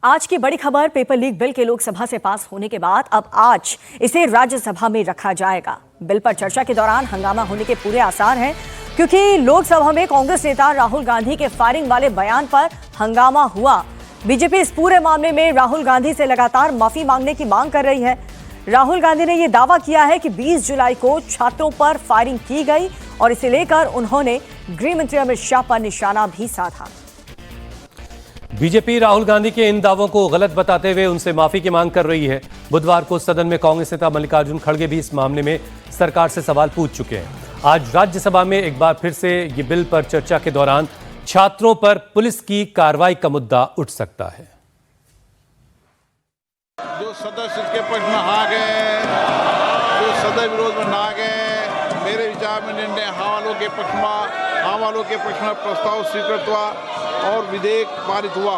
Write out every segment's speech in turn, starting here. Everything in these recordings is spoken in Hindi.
आज की बड़ी खबर, पेपर लीक बिल के लोकसभा से पास होने के बाद अब आज इसे राज्यसभा में रखा जाएगा। बिल पर चर्चा के दौरान हंगामा होने के पूरे आसार हैं, क्योंकि लोकसभा में कांग्रेस नेता राहुल गांधी के फायरिंग वाले बयान पर हंगामा हुआ। बीजेपी इस पूरे मामले में राहुल गांधी से लगातार माफी मांगने की मांग कर रही है। राहुल गांधी ने यह दावा किया है कि 20 जुलाई को छात्रों पर फायरिंग की गई और इसे लेकर उन्होंने गृह मंत्री अमित शाह पर निशाना भी साधा। बीजेपी राहुल गांधी के इन दावों को गलत बताते हुए उनसे माफी की मांग कर रही है। बुधवार को सदन में कांग्रेस नेता मल्लिकार्जुन खड़गे भी इस मामले में सरकार से सवाल पूछ चुके हैं। आज राज्यसभा में एक बार फिर से ये बिल पर चर्चा के दौरान छात्रों पर पुलिस की कार्रवाई का मुद्दा उठ सकता है। जो सदस्य इसके पक्ष में आ गए, जो सदस्य विरोध में ना गए, मेरे विचार में निर्णय हाँ वालों के पक्ष में प्रस्ताव स्वीकृत हुआ और विधेयक पारित हुआ।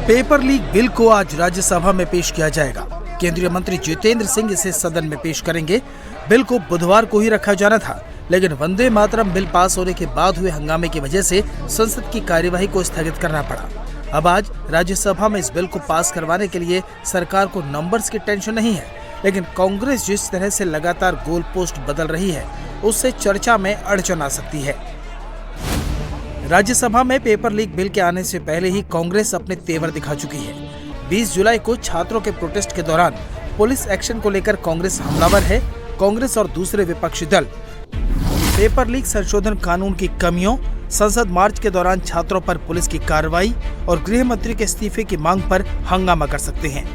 पेपर लीक बिल को आज राज्यसभा में पेश किया जाएगा। केंद्रीय मंत्री जितेंद्र सिंह इसे सदन में पेश करेंगे। बिल को बुधवार को ही रखा जाना था, लेकिन वंदे मातरम बिल पास होने के बाद हुए हंगामे की वजह से संसद की कार्यवाही को स्थगित करना पड़ा। अब आज राज्यसभा में इस बिल को पास करवाने के लिए सरकार को नंबर्स की टेंशन नहीं है, लेकिन कांग्रेस जिस तरह से लगातार गोल पोस्ट बदल रही है, उससे चर्चा में अड़चन आ सकती है। राज्यसभा में पेपर लीक बिल के आने से पहले ही कांग्रेस अपने तेवर दिखा चुकी है। 20 जुलाई को छात्रों के प्रोटेस्ट के दौरान पुलिस एक्शन को लेकर कांग्रेस हमलावर है। कांग्रेस और दूसरे विपक्षी दल पेपर लीक संशोधन कानून की कमियों, संसद मार्च के दौरान छात्रों पर पुलिस की कार्रवाई और गृह मंत्री के इस्तीफे की मांग पर हंगामा कर सकते हैं।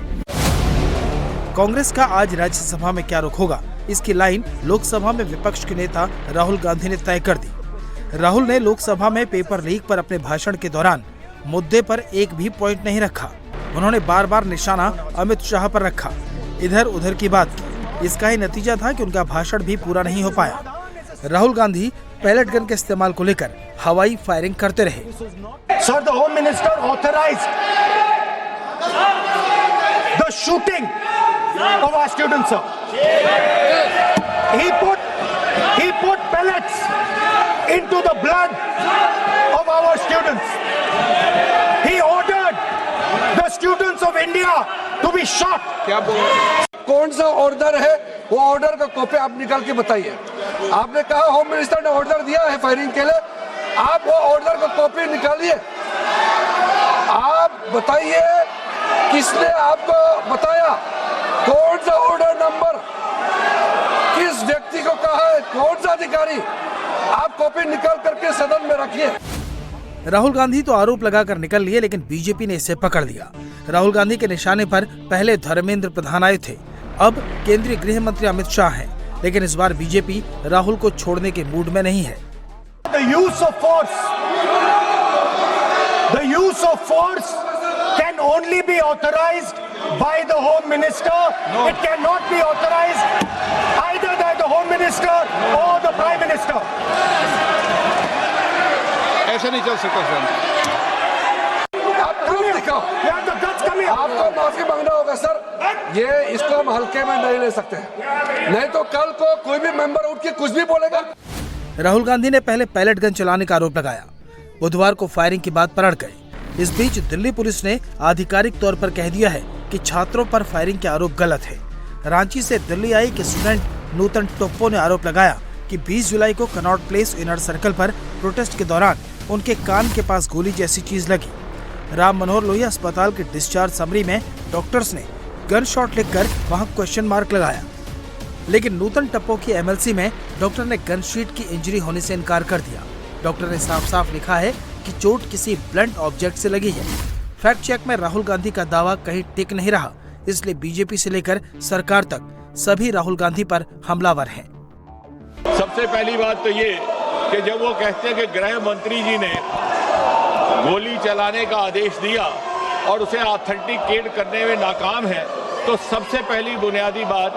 कांग्रेस का आज राज्यसभा में क्या रुख होगा, इसकी लाइन लोकसभा में विपक्ष के नेता राहुल गांधी ने तय कर दी। राहुल ने लोकसभा में पेपर लीक पर अपने भाषण के दौरान मुद्दे पर एक भी पॉइंट नहीं रखा। उन्होंने बार बार निशाना अमित शाह पर रखा, इधर उधर की बात की। इसका ही नतीजा था कि उनका भाषण भी पूरा नहीं हो पाया। राहुल गांधी पैलेट गन के इस्तेमाल को लेकर हवाई फायरिंग करते रहे। Sir, the Home Minister authorized the shooting of our students, sir. He put pellets into the blood of our students. He ordered the students of India to be shot. क्या बोल रहे हैं? कौन सा ऑर्डर है, वो ऑर्डर का कॉपी आप निकाल के बताइए। आपने कहा होम मिनिस्टर ने ऑर्डर दिया है फायरिंग के लिए, आप वो ऑर्डर का कॉपी निकालिए। आप बताइए किसने आपको बताया, कौन सा ऑर्डर नंबर, किस व्यक्ति को कहा है, कौन सा अधिकारी, आप कॉपी निकाल करके सदन में रखिए। राहुल गांधी तो आरोप लगाकर निकल लिए, लेकिन बीजेपी ने इसे पकड़ लिया। राहुल गांधी के निशाने पर पहले धर्मेंद्र प्रधान आए थे, अब केंद्रीय गृह मंत्री अमित शाह हैं, लेकिन इस बार बीजेपी राहुल को छोड़ने के मूड में नहीं है। The use of force can only be authorized by the Home Minister. No. It cannot be authorized either by the Home Minister or the Prime Minister. ऐसे नहीं चल सकता सर। आप प्रूफ दिखाओ। आपको माफी मांगना होगा सर, ये इसको हम हल्के में नहीं ले सकते, नहीं तो कल को कोई भी मेंबर उठ के कुछ भी बोलेगा। राहुल गांधी ने पहले पैलेट गन चलाने का आरोप लगाया, बुधवार को फायरिंग की बात पर अड़ गए। इस बीच दिल्ली पुलिस ने आधिकारिक तौर पर कह दिया है कि छात्रों पर फायरिंग के आरोप गलत है। रांची से दिल्ली आई कि स्टूडेंट नूतन टोप्पो ने आरोप लगाया कि 20 जुलाई को कनॉट प्लेस इनर सर्कल पर प्रोटेस्ट के दौरान उनके कान के पास गोली जैसी चीज लगी। राम मनोहर लोहिया अस्पताल के डिस्चार्ज समरी में डॉक्टर्स ने गन शॉट लिखकर वहां क्वेश्चन मार्क लगाया, लेकिन नूतन टप्पो की एमएलसी में डॉक्टर ने गन शीट की इंजरी होने से इनकार कर दिया। डॉक्टर ने साफ साफ लिखा है कि चोट किसी ब्लंट ऑब्जेक्ट से लगी है। फैक्ट चेक में राहुल गांधी का दावा कहीं टिक नहीं रहा, इसलिए बीजेपी से लेकर सरकार तक सभी राहुल गांधी पर हमलावर हैं। सबसे पहली बात तो ये कि जब वो कहते हैं कि गृह मंत्री जी ने गोली चलाने का आदेश दिया और उसे ऑथेंटिकेट करने में नाकाम है, तो सबसे पहली बुनियादी बात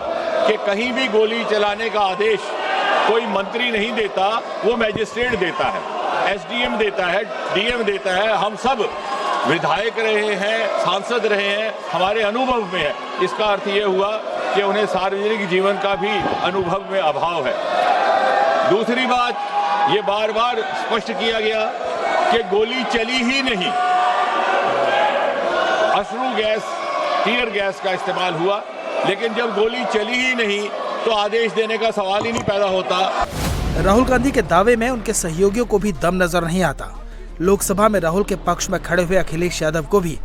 कि कहीं भी गोली चलाने का आदेश कोई मंत्री नहीं देता, वो मैजिस्ट्रेट देता है, एसडीएम देता है, डीएम देता है। हम सब विधायक रहे हैं, सांसद रहे हैं, हमारे अनुभव में है। इसका अर्थ ये हुआ कि उन्हें सार्वजनिक जीवन का भी अनुभव में अभाव है। दूसरी बात ये बार बार स्पष्ट किया गया कि गोली चली ही नहीं, अश्रु गैस, टीयर गैस का इस्तेमाल हुआ, लेकिन जब गोली चली ही नहीं तो आदेश देने का सवाल ही नहीं पैदा होता। राहुल गांधी के दावे में उनके सहयोगियों को भी दम नजर नहीं आता। लोकसभा में राहुल के पक्ष में खड़े हुए अखिलेश यादव को भी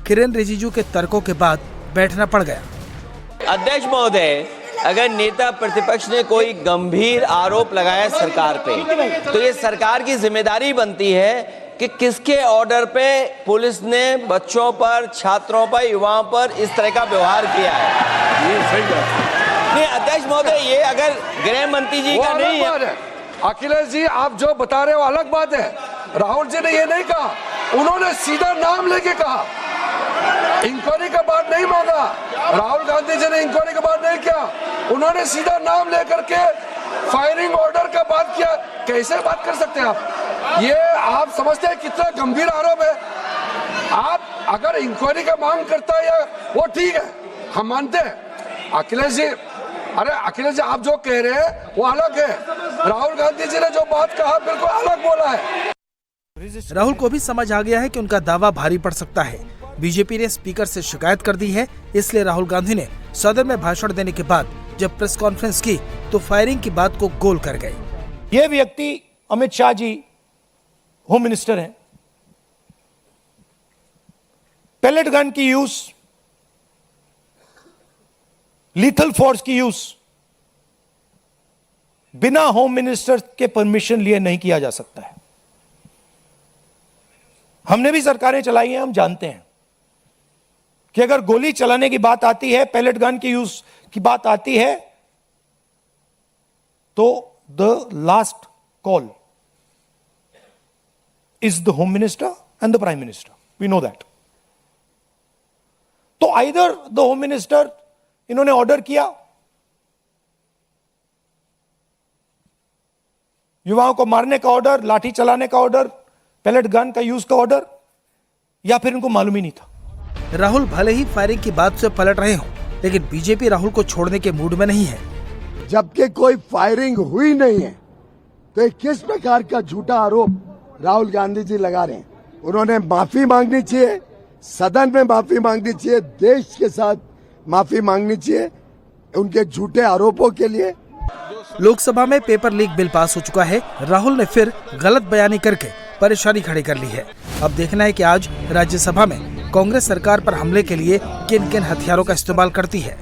किरेन रिजिजू के तर्कों के बाद बैठना पड़ गया। अध्यक्ष महोदय, अगर नेता प्रतिपक्ष ने कोई गंभीर आरोप लगाया सरकार पे, तो ये सरकार की जिम्मेदारी बनती है कि किसके ऑर्डर पे पुलिस ने बच्चों पर, छात्रों पर, युवाओं पर इस तरह का व्यवहार किया है। ये सही है। नहीं अध्यक्ष महोदय, ये अगर गृह मंत्री जी का नहीं है। अखिलेश जी, आप जो बता रहे हो अलग बात है। राहुल जी ने ये नहीं कहा, उन्होंने सीधा नाम लेके कहा, इंक्वायरी का बात नहीं मांगा। राहुल गांधी जी ने इंक्वायरी का बात नहीं किया, उन्होंने सीधा नाम लेकर के फायरिंग ऑर्डर का बात किया। कैसे बात कर सकते हैं आप? ये आप समझते हैं कितना गंभीर आरोप है? आप अगर इंक्वायरी का मांग करता है या वो ठीक है, हम मानते हैं। अखिलेश जी, अरे अखिलेश जी, आप जो कह रहे हैं वो अलग है। राहुल गांधी जी ने जो बात कहा बिल्कुल अलग बोला है। राहुल को भी समझ आ गया है कि उनका दावा भारी पड़ सकता है। बीजेपी ने स्पीकर से शिकायत कर दी है, इसलिए राहुल गांधी ने सदन में भाषण देने के बाद जब प्रेस कॉन्फ्रेंस की तो फायरिंग की बात को गोल कर गए। ये व्यक्ति अमित शाह जी होम मिनिस्टर हैं। पेलेट गन की यूज, लीथल फोर्स की यूज बिना होम मिनिस्टर के परमिशन लिए नहीं किया जा सकता है। हमने भी सरकारें चलाई हैं, हम जानते हैं कि अगर गोली चलाने की बात आती है, पेलेट गन की यूज की बात आती है, तो the last call is the home minister and the prime minister. We know that. तो either the home minister, इन्होंने ऑर्डर किया, युवाओं को मारने का ऑर्डर, लाठी चलाने का ऑर्डर, पैलेट गन का यूज का ऑर्डर, या फिर इनको मालूम ही नहीं था। राहुल भले ही फायरिंग की बात से पलट रहे हों, लेकिन बीजेपी राहुल को छोड़ने के मूड में नहीं है। जबकि कोई फायरिंग हुई नहीं है, तो ये किस प्रकार का झूठा आरोप राहुल गांधी जी लगा रहे हैं? उन्होंने माफी मांगनी चाहिए, सदन में माफी मांगनी चाहिए, देश के साथ माफी मांगनी चाहिए उनके झूठे आरोपों के लिए। लोकसभा में पेपर लीक बिल पास हो चुका है। राहुल ने फिर गलत बयानी करके परेशानी खड़ी कर ली है। अब देखना है कि आज राज्यसभा में कांग्रेस सरकार पर हमले के लिए किन किन हथियारों का इस्तेमाल करती है।